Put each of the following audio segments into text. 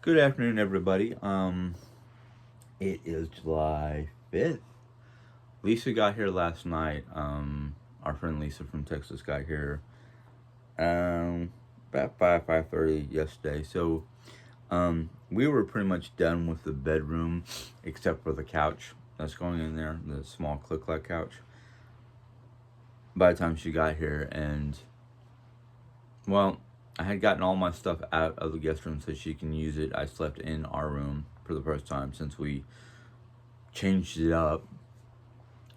Good afternoon, everybody. It is July 5th. Lisa got here last night. Our friend Lisa from Texas got here about 5:30 yesterday. We were pretty much done with the bedroom, except for the couch that's going in there, the small click-clack couch. By the time she got here, and well, I had gotten all my stuff out of the guest room so she can use it. I slept in our room for the first time since we changed it up,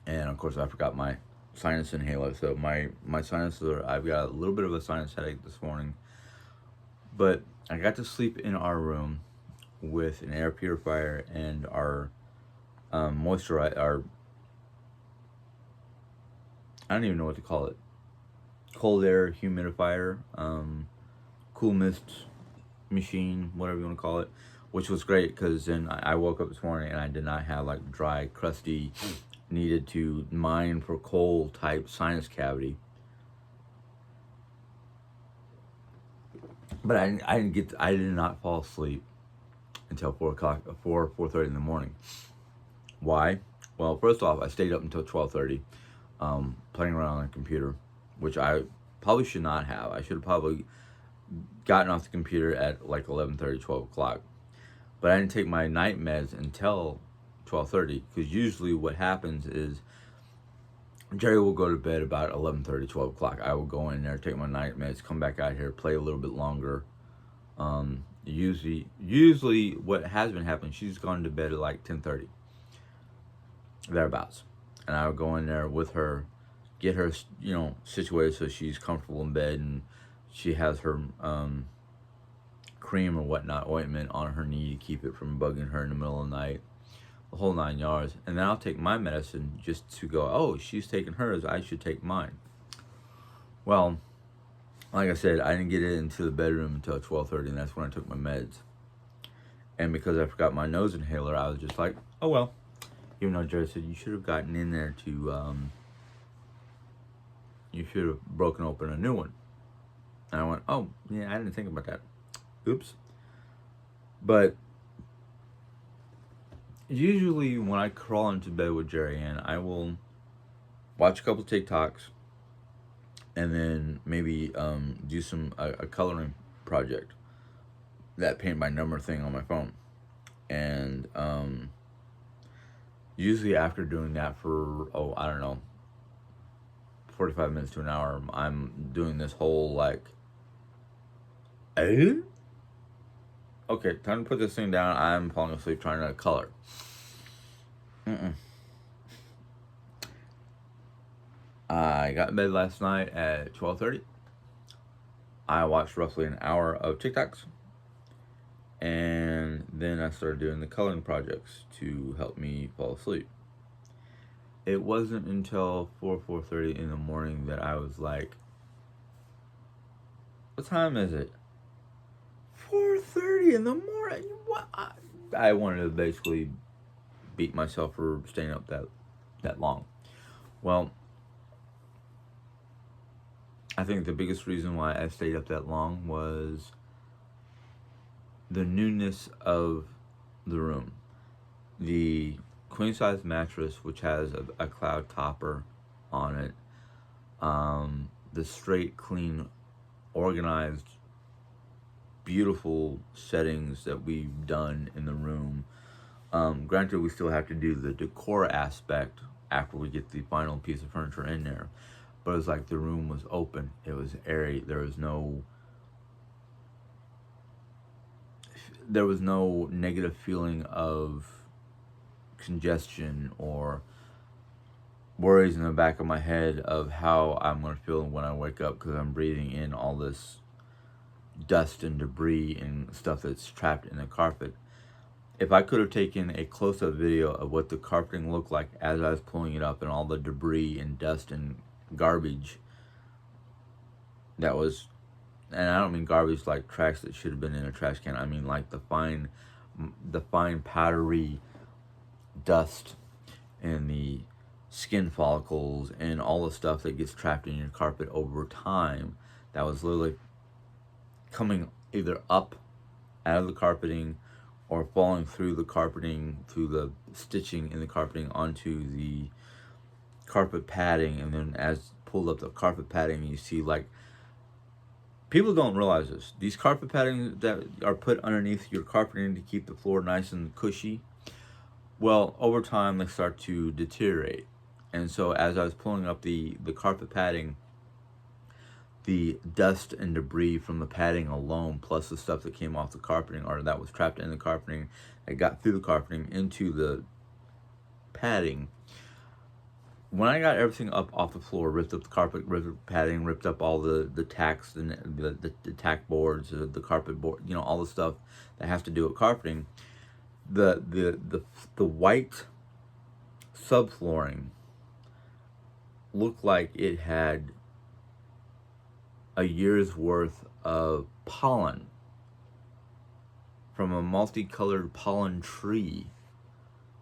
and of course I forgot my sinus inhaler. So my sinuses are, I've got a little bit of a sinus headache this morning, but I got to sleep in our room with an air purifier and our moisturizer. Our I don't even know what to call it. Cold air humidifier, cool mist machine, whatever you want to call it, which was great because then I woke up this morning and I did not have like dry, crusty, needed to mine for coal type sinus cavity. But I did not fall asleep until 4 o'clock, 4:30 in the morning. Why? Well, first off, I stayed up until 12:30, playing around on the computer, which I probably should not have. I should have probably gotten off the computer at like 11:30, 12 o'clock. But I didn't take my night meds until 12:30, because usually what happens is Jerry will go to bed about 11:30, 12 o'clock. I will go in there, take my night meds, come back out here, play a little bit longer. Usually what has been happening, she's gone to bed at like 10:30, thereabouts. And I would go in there with her, get her, situated so she's comfortable in bed, and she has her cream or whatnot, ointment on her knee to keep it from bugging her in the middle of the night, the whole 9 yards. And then I'll take my medicine just to go, oh, she's taking hers, I should take mine. Well, like I said, I didn't get it into the bedroom until 12:30, and that's when I took my meds. And because I forgot my nose inhaler, I was just like, oh well. Even though Jerry said you should have gotten in there you should have broken open a new one. And I went, oh yeah, I didn't think about that. Oops. But usually when I crawl into bed with Jerry Ann, I will watch a couple TikToks and then maybe do a coloring project, that paint by number thing on my phone. And usually after doing that for, I don't know, 45 minutes to an hour, I'm doing this whole like, eh? Okay, time to put this thing down. I'm falling asleep trying to color. I got in bed last night at 12:30. I watched roughly an hour of TikToks, and then I started doing the coloring projects to help me fall asleep. It wasn't until 4:30 in the morning that I was like, what time is it? 4:30 in the morning? What? I wanted to basically beat myself for staying up that long. Well, I think the biggest reason why I stayed up that long was the newness of the room. The queen size mattress, which has a cloud topper on it, the straight, clean, organized, beautiful settings that we've done in the room. Granted, we still have to do the decor aspect after we get the final piece of furniture in there, but it was like the room was open, it was airy, there was no negative feeling of congestion or worries in the back of my head of how I'm going to feel when I wake up, because I'm breathing in all this dust and debris and stuff that's trapped in the carpet. If I could have taken a close-up video of what the carpeting looked like as I was pulling it up, and all the debris and dust and garbage that was, and I don't mean garbage like trash that should have been in a trash can, I mean like the fine powdery dust and the skin follicles and all the stuff that gets trapped in your carpet over time, that was literally coming either up out of the carpeting or falling through the carpeting, through the stitching in the carpeting onto the carpet padding. And then as pulled up the carpet padding, you see like, people don't realize this. These carpet padding that are put underneath your carpeting to keep the floor nice and cushy, well, over time they start to deteriorate. And so as I was pulling up the carpet padding, the dust and debris from the padding alone, plus the stuff that came off the carpeting or that was trapped in the carpeting, that got through the carpeting into the padding. When I got everything up off the floor, ripped up the carpet, ripped up the padding, ripped up all the tacks and the tack boards, the carpet board, you know, all the stuff that has to do with carpeting, the white subflooring looked like it had a year's worth of pollen from a multicolored pollen tree.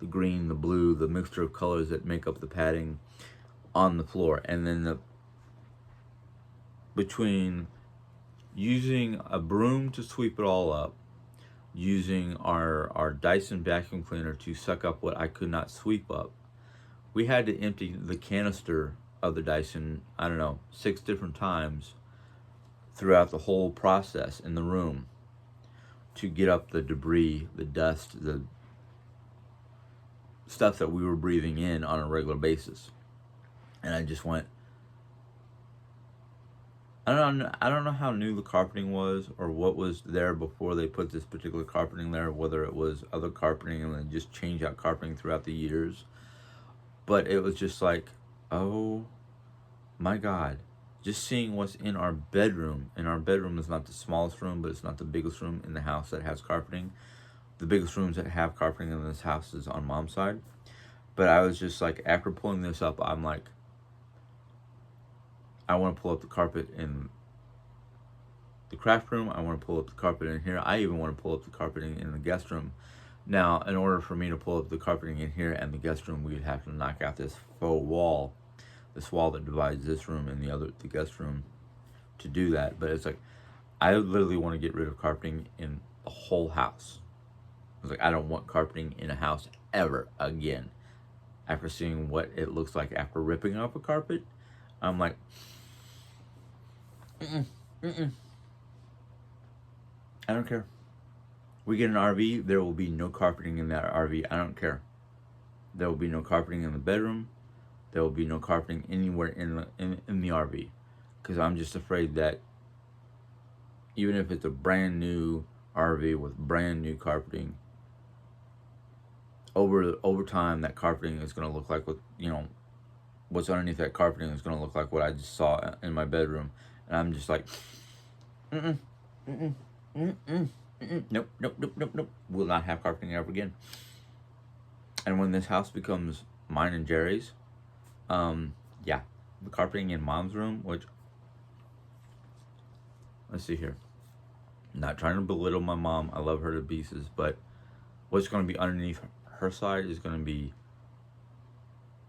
The green, the blue, the mixture of colors that make up the padding on the floor. And then between using a broom to sweep it all up, using our Dyson vacuum cleaner to suck up what I could not sweep up, we had to empty the canister of the Dyson, I don't know, 6 different times throughout the whole process in the room to get up the debris, the dust, the stuff that we were breathing in on a regular basis. And I just went, I don't know how new the carpeting was or what was there before they put this particular carpeting there, whether it was other carpeting and then just changed out carpeting throughout the years. But it was just like, oh my God, just seeing what's in our bedroom. And our bedroom is not the smallest room, but it's not the biggest room in the house that has carpeting. The biggest rooms that have carpeting in this house is on Mom's side. But I was just like, after pulling this up, I'm like, I want to pull up the carpet in the craft room. I want to pull up the carpet in here. I even want to pull up the carpeting in the guest room. Now, in order for me to pull up the carpeting in here and the guest room, we would have to knock out this faux wall, this wall that divides this room and the guest room, to do that. But it's like, I literally want to get rid of carpeting in the whole house. I was like, I don't want carpeting in a house ever again. After seeing what it looks like after ripping up a carpet, I'm like, I don't care. We get an RV, there will be no carpeting in that RV. I don't care. There will be no carpeting in the bedroom. There will be no carpeting anywhere in the RV, because I'm just afraid that even if it's a brand new RV with brand new carpeting, over time that carpeting is going to look like what, you know, what's underneath that carpeting is going to look like what I just saw in my bedroom. And I'm just like, nope, nope. Will not have carpeting ever again. And when this house becomes mine and Jerry's, yeah, the carpeting in Mom's room, which, let's see here. I'm not trying to belittle my mom. I love her to pieces, but what's going to be underneath her side is going to be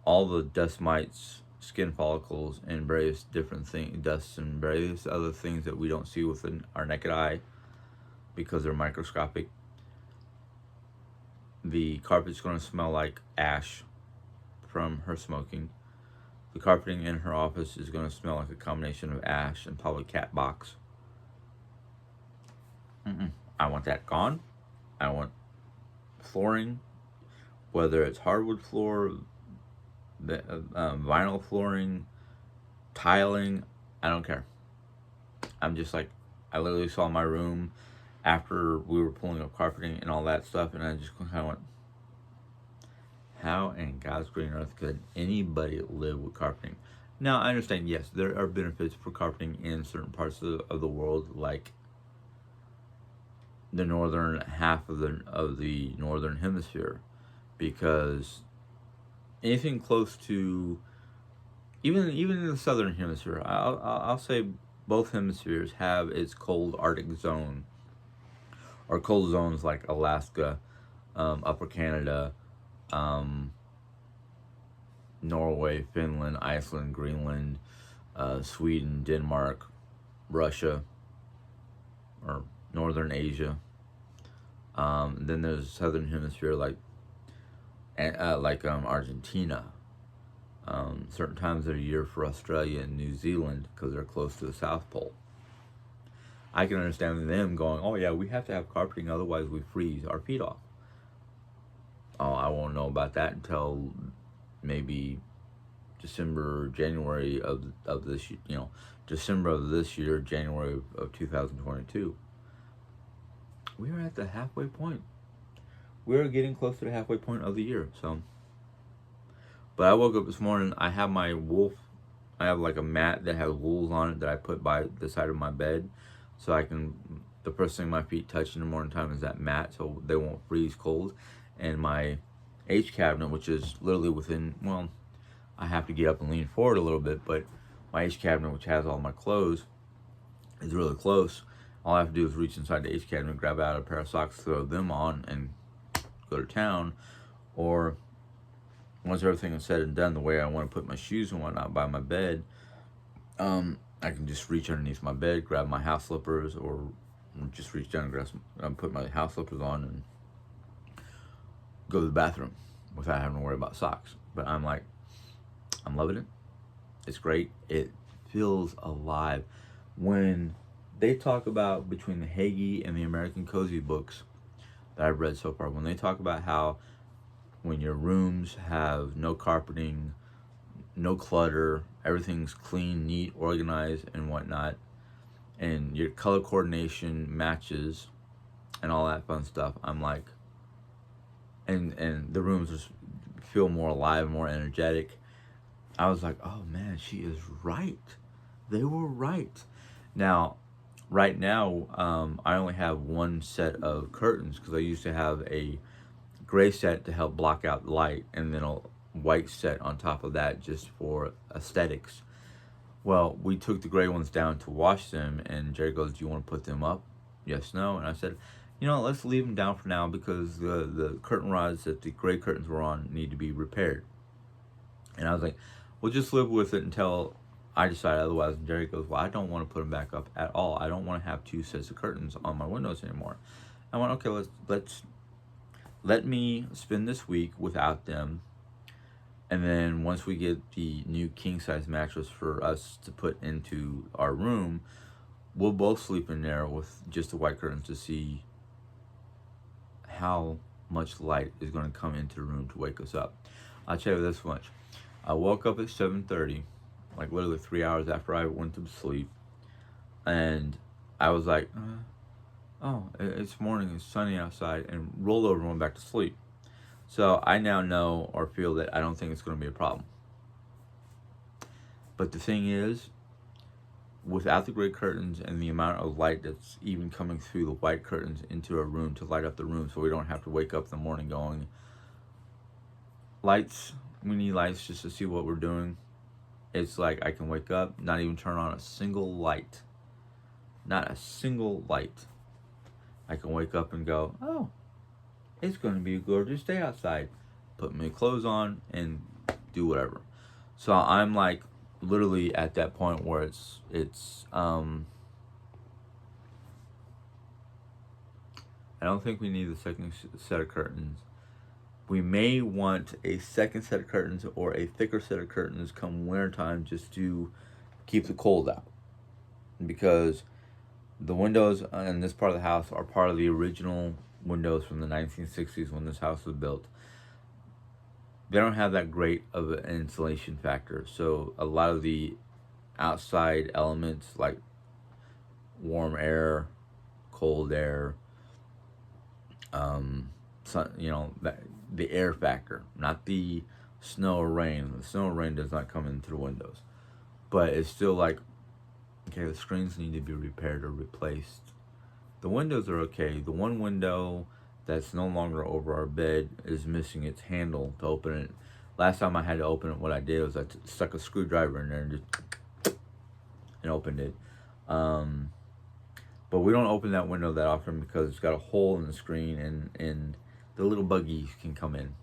all the dust mites, skin follicles, and various different things, dusts and various other things that we don't see with our naked eye because they're microscopic. The carpet's going to smell like ash from her smoking. The carpeting in her office is going to smell like a combination of ash and probably cat box. I want that gone. I want flooring, whether it's hardwood floor, vinyl flooring, tiling, I don't care. I'm just like, I literally saw my room after we were pulling up carpeting and all that stuff, and I just kind of went, how in God's green earth could anybody live with carpeting? Now, I understand, yes, there are benefits for carpeting in certain parts of the world, like the northern half of the northern hemisphere, because anything close to, even in the southern hemisphere, I'll say both hemispheres have its cold Arctic zone, or cold zones like Alaska, Upper Canada, Norway, Finland, Iceland, Greenland, Sweden, Denmark, Russia, or Northern Asia, Then there's southern hemisphere like Argentina. Certain times of the year for Australia and New Zealand because they're close to the South Pole. I can understand them going, oh yeah, we have to have carpeting, otherwise we freeze our feet off. Oh, I won't know about that until maybe December, January of this, December of this year, January of 2022. We are at the halfway point. We're getting close to the halfway point of the year. So, but I woke up this morning. I have my wolf. I have like a mat that has wolves on it that I put by the side of my bed, so I can. The first thing my feet touch in the morning time is that mat, so they won't freeze cold. And my H cabinet, which is literally within, well, I have to get up and lean forward a little bit, but my H cabinet, which has all my clothes, is really close. All I have to do is reach inside the H cabinet, grab out a pair of socks, throw them on, and go to town. Or once everything is said and done, the way I want to put my shoes and whatnot by my bed, I can just reach underneath my bed, grab my house slippers, or just reach down and put my house slippers on and go to the bathroom without having to worry about socks. But I'm loving it. It's great. It feels alive. When they talk about, between the Hagee and the American Cozy books that I've read so far, when they talk about how when your rooms have no carpeting, no clutter, everything's clean, neat, organized, and whatnot, and your color coordination matches and all that fun stuff, I'm like, and the rooms just feel more alive, more energetic. I was like, oh man, she is right. They were right. Now, right now, I only have one set of curtains because I used to have a gray set to help block out light, and then a white set on top of that just for aesthetics. Well, we took the gray ones down to wash them, and Jerry goes, do you want to put them up? Yes, no. And I said, let's leave them down for now because the curtain rods that the gray curtains were on need to be repaired. And I was like, we'll just live with it until I decide otherwise. And Jerry goes, well, I don't want to put them back up at all. I don't want to have two sets of curtains on my windows anymore. I went, okay, let me spend this week without them. And then once we get the new king size mattress for us to put into our room, we'll both sleep in there with just the white curtains to see how much light is going to come into the room to wake us up. I'll tell you this much. I woke up at 7:30, like literally 3 hours after I went to sleep. And I was like, oh, it's morning, it's sunny outside, and rolled over and went back to sleep. So I now know or feel that I don't think it's going to be a problem. But the thing is, without the gray curtains and the amount of light that's even coming through the white curtains into a room to light up the room so we don't have to wake up in the morning going, lights, we need lights just to see what we're doing. It's like I can wake up, not even turn on a single light. Not a single light. I can wake up and go, oh, it's going to be a gorgeous day outside. Put my clothes on and do whatever. So I'm like literally at that point where it's I don't think we need the second set of curtains. We may want a second set of curtains or a thicker set of curtains come wintertime just to keep the cold out. Because the windows in this part of the house are part of the original windows from the 1960s when this house was built. They don't have that great of an insulation factor, so a lot of the outside elements like warm air, cold air, the air factor, not the snow or rain. The snow or rain does not come in through the windows, but it's still like, okay, the screens need to be repaired or replaced. The windows are okay. The one window that's no longer over our bed is missing its handle to open it. Last time I had to open it, what I did was I stuck a screwdriver in there and just opened it. But we don't open that window that often because it's got a hole in the screen and the little buggies can come in,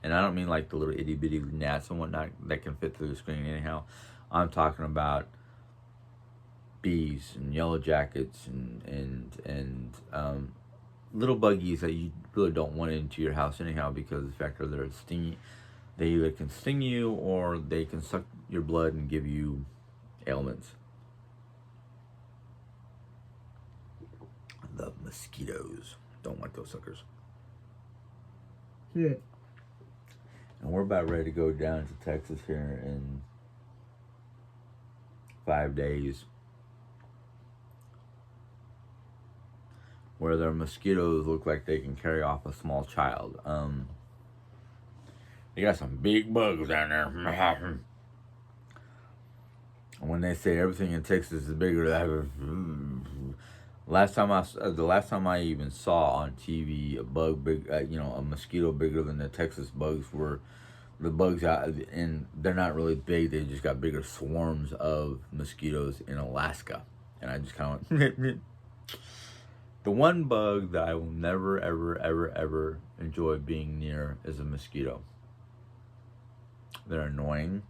And I don't mean like the little itty bitty gnats and whatnot that can fit through the screen anyhow. I'm talking about bees and yellow jackets and little buggies that you really don't want into your house anyhow, because the fact that they're stingy. They either can sting you or they can suck your blood and give you ailments. The mosquitoes. Don't like those suckers. Yeah. And we're about ready to go down to Texas here in 5 days, where their mosquitoes look like they can carry off a small child. They got some big bugs down there. When they say everything in Texas is bigger, the last time I even saw on TV a bug big, a mosquito bigger than the Texas bugs were the bugs out, and they're not really big. They just got bigger swarms of mosquitoes in Alaska, and I just kind of went. The one bug that I will never, ever, ever, ever enjoy being near is a mosquito. They're annoying.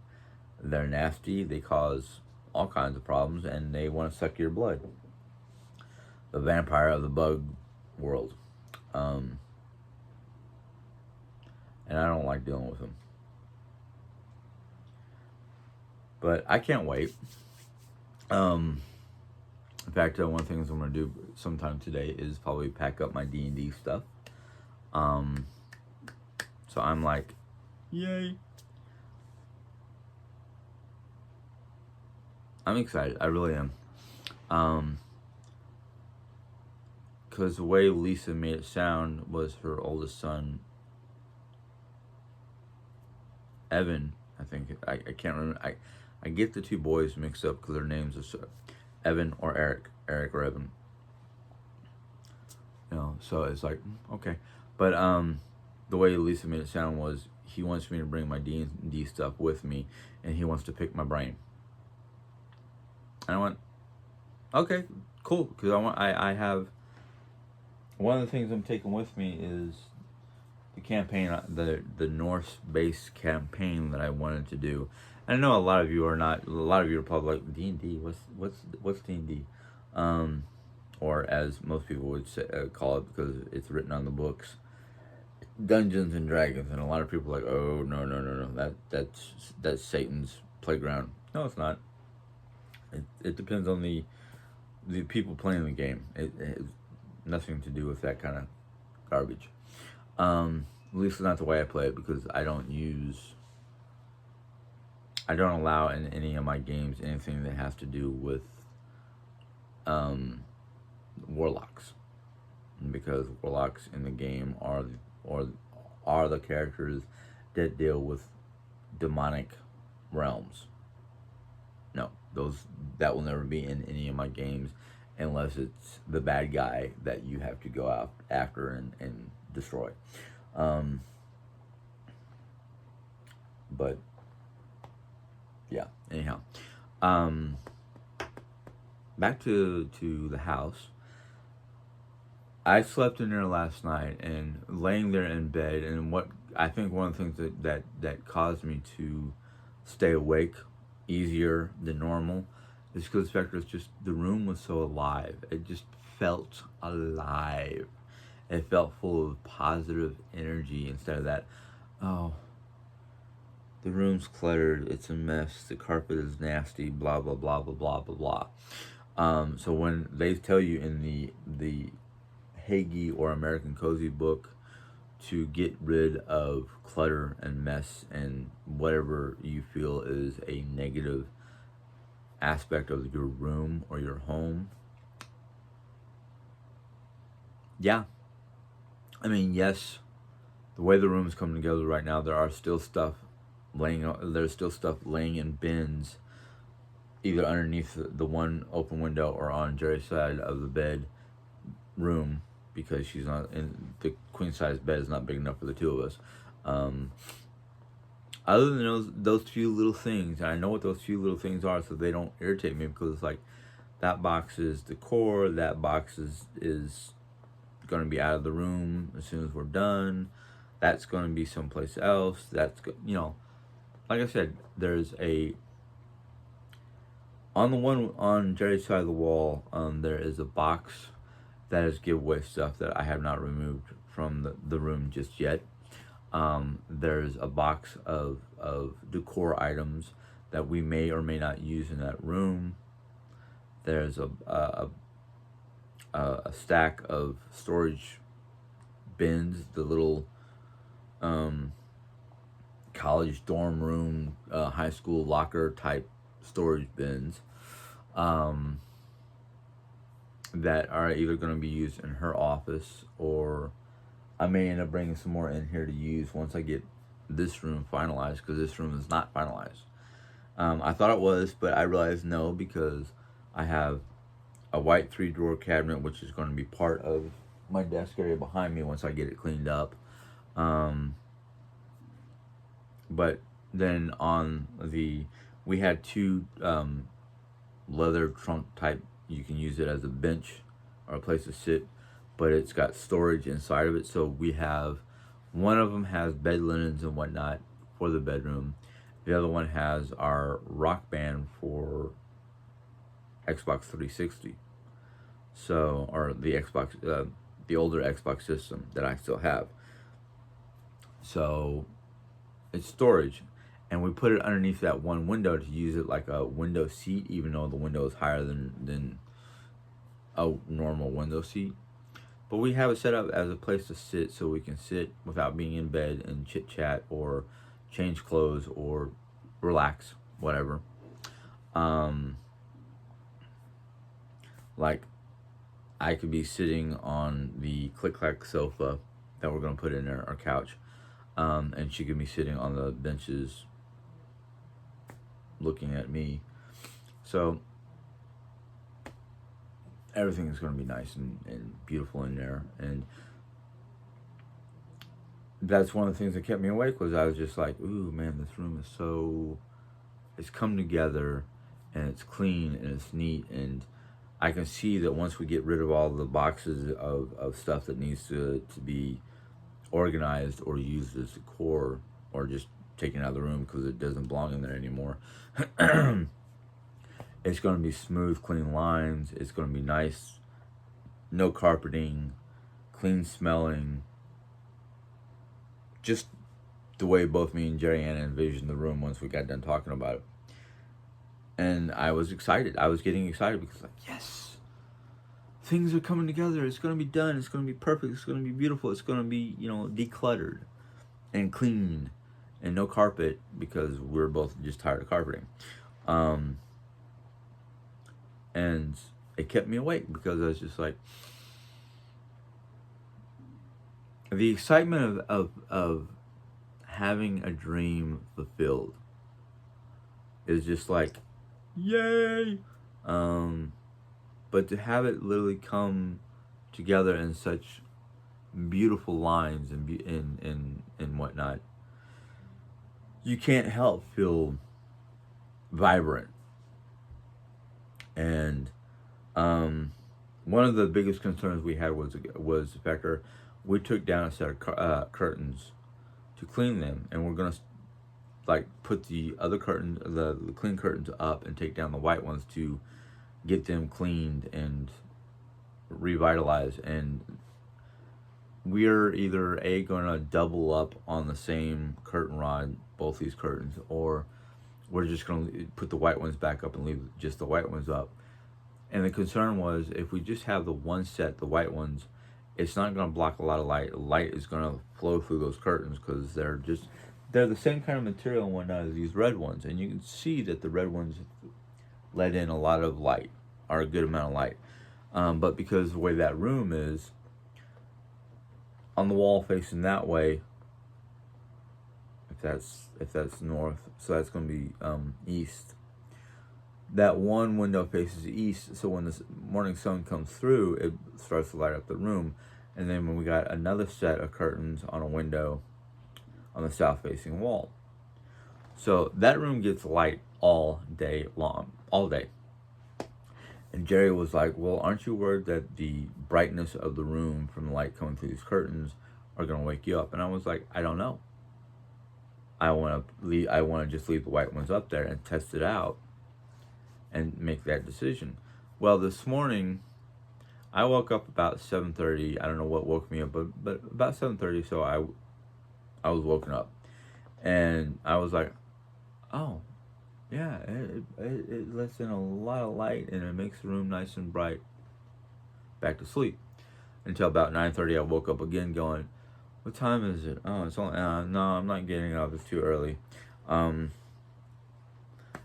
They're nasty. They cause all kinds of problems, and they want to suck your blood. The vampire of the bug world. And I don't like dealing with them. But I can't wait. In fact, one of the things I'm going to do sometime today is probably pack up my D&D stuff. So I'm like, yay. I'm excited. I really am. Because the way Lisa made it sound was her oldest son, Evan. I think I can't remember. I get the two boys mixed up because their names are Evan or Eric or Evan. So it's like, okay. But the way Lisa made it sound was he wants me to bring my D&D stuff with me, and he wants to pick my brain. And I went, okay, cool, because I have one of the things I'm taking with me is the campaign, the Norse-based campaign that I wanted to do. And I know a lot of you are probably like, D&D, what's D&D? Or as most people would say, call it, because it's written on the books, Dungeons and Dragons. And a lot of people are like, oh, no, that's Satan's playground. No, it's not. It depends on the people playing the game. It has nothing to do with that kind of garbage. At least not the way I play it, because I don't allow in any of my games anything that has to do with warlocks, because warlocks in the game are the characters that deal with demonic realms. No, that will never be in any of my games unless it's the bad guy that you have to go out after and destroy. But yeah, anyhow, back to the house. I slept in there last night, and laying there in bed, and what I think one of the things that caused me to stay awake easier than normal is because the fact that it's just the room was so alive. It just felt alive. It felt full of positive energy instead of that, oh, the room's cluttered, it's a mess, the carpet is nasty, blah blah blah blah blah blah blah. So when they tell you in the Hagee or American Cozy book to get rid of clutter and mess and whatever you feel is a negative aspect of your room or your home, yeah, I mean, yes, the way the rooms come together right now, there's still stuff laying in bins, either underneath the one open window or on Jerry's side of the bed room, because she's not in the queen size bed is not big enough for the two of us. Other than those few little things, and I know what those few little things are, so they don't irritate me, because it's like, that box is decor, that box is going to be out of the room as soon as we're done, that's going to be someplace else, like I said, there's on Jerry's side of the wall, there is a box that is giveaway stuff that I have not removed from the room just yet. There's a box of decor items that we may or may not use in that room. There's a stack of storage bins, the little um, college dorm room, high school locker type storage bins, um, that are either going to be used in her office, or I may end up bringing some more in here to use once I get this room finalized, because this room is not finalized. I thought it was, but I realized no, because I have a white 3-drawer cabinet, which is going to be part of my desk area behind me once I get it cleaned up. But then we had two leather trunk type, you can use it as a bench or a place to sit, but it's got storage inside of it. So we have, one of them has bed linens and whatnot for the bedroom. The other one has our Rock Band for Xbox 360. So, or the Xbox, the older Xbox system that I still have. So it's storage, and we put it underneath that one window to use it like a window seat, even though the window is higher than a normal window seat. But we have it set up as a place to sit, so we can sit without being in bed and chit chat or change clothes or relax, whatever. Like, I could be sitting on the click clack sofa that we're gonna put in there, our couch, and she could be sitting on the benches looking at me. So everything is going to be nice and beautiful in there. And that's one of the things that kept me awake, was I was just like, ooh, man, this room is so, it's come together, and it's clean, and it's neat. And I can see that once we get rid of all the boxes of stuff that needs to be organized or used as decor, or just taken out of the room because it doesn't belong in there anymore, it's going to be smooth, clean lines. It's going to be nice, no carpeting, clean smelling, just the way both me and Jerry Ann envisioned the room once we got done talking about it. And I was excited. I was getting excited because, like, yes, things are coming together. It's going to be done. It's going to be perfect. It's going to be beautiful. It's going to be, decluttered and clean and no carpet, because we're both just tired of carpeting. And it kept me awake because I was just like, the excitement of having a dream fulfilled is just like, yay. But to have it literally come together in such beautiful lines and whatnot, you can't help feel vibrant. And one of the biggest concerns we had was the fact that we took down a set of curtains to clean them, and we're gonna put the other curtains, the clean curtains up, and take down the white ones to get them cleaned and revitalized. And we're either going to double up on the same curtain rod, both these curtains, or we're just going to put the white ones back up and leave just the white ones up. And the concern was, if we just have the one set, the white ones, it's not going to block a lot of light. Light is going to flow through those curtains because they're the same kind of material and whatnot as these red ones. And you can see that the red ones let in a lot of light, or a good amount of light. But because of the way that room is, on the wall facing that way, if that's north, so that's going to be east. That one window faces east, so when the morning sun comes through, it starts to light up the room. And then when we got another set of curtains on a window on the south facing wall, so that room gets light all day long, all day. And Jerry was like, well, aren't you worried that the brightness of the room from the light coming through these curtains are going to wake you up? And I was like, I don't know. I want to just leave the white ones up there and test it out and make that decision. Well, this morning I woke up about 7:30. I don't know what woke me up, but about 7:30. So I was woken up, and I was like, oh yeah, it lets in a lot of light and it makes the room nice and bright. Back to sleep until about 9:30. I woke up again, going, what time is it? Oh, it's only no, I'm not getting up. It's too early. Um,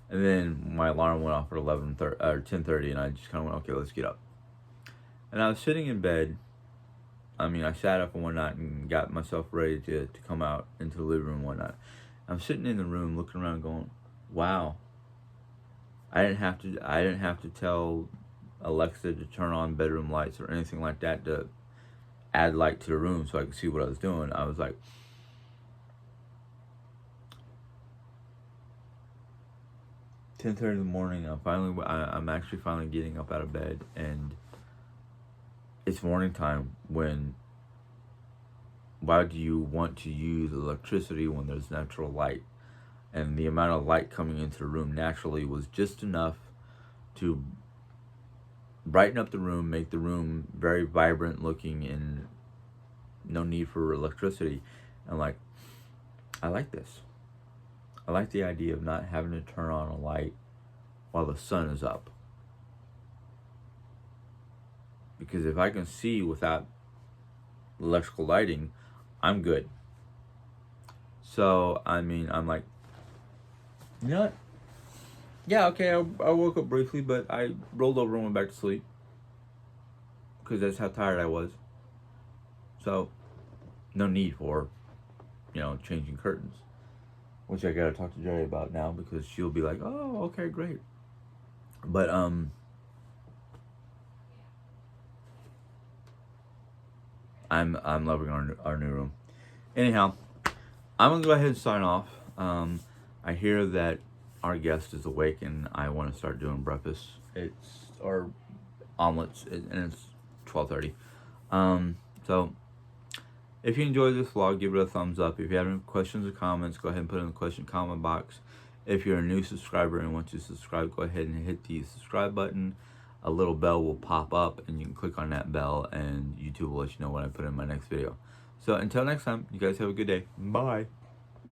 and then my alarm went off at 11:30 or 10:30, and I just kind of went, okay, let's get up. And I was sitting in bed. I mean, I sat up and whatnot and got myself ready to come out into the living room and whatnot. I'm sitting in the room looking around going, wow. I didn't have to tell Alexa to turn on bedroom lights or anything like that to add light to the room so I could see what I was doing. I was like, 10:30 in the morning. I'm actually finally getting up out of bed, and it's morning time. Why do you want to use electricity when there's natural light? And the amount of light coming into the room naturally was just enough to brighten up the room, make the room very vibrant looking, and no need for electricity. And like, I like this. I like the idea of not having to turn on a light while the sun is up. Because if I can see without electrical lighting, I'm good. So, I mean, I'm like, you know what? Yeah, okay, I woke up briefly, but I rolled over and went back to sleep. Because that's how tired I was. So, no need for, changing curtains. Which I gotta talk to Jerry about now because she'll be like, oh, okay, great. But, I'm loving our new room. Anyhow, I'm gonna go ahead and sign off. I hear that our guest is awake and I want to start doing breakfast. It's or omelets and it's 12:30. So if you enjoyed this vlog, give it a thumbs up. If you have any questions or comments, go ahead and put it in the question comment box. If you're a new subscriber and want to subscribe, go ahead and hit the subscribe button. A little bell will pop up and you can click on that bell and YouTube will let you know when I put in my next video. So until next time, you guys have a good day. Bye.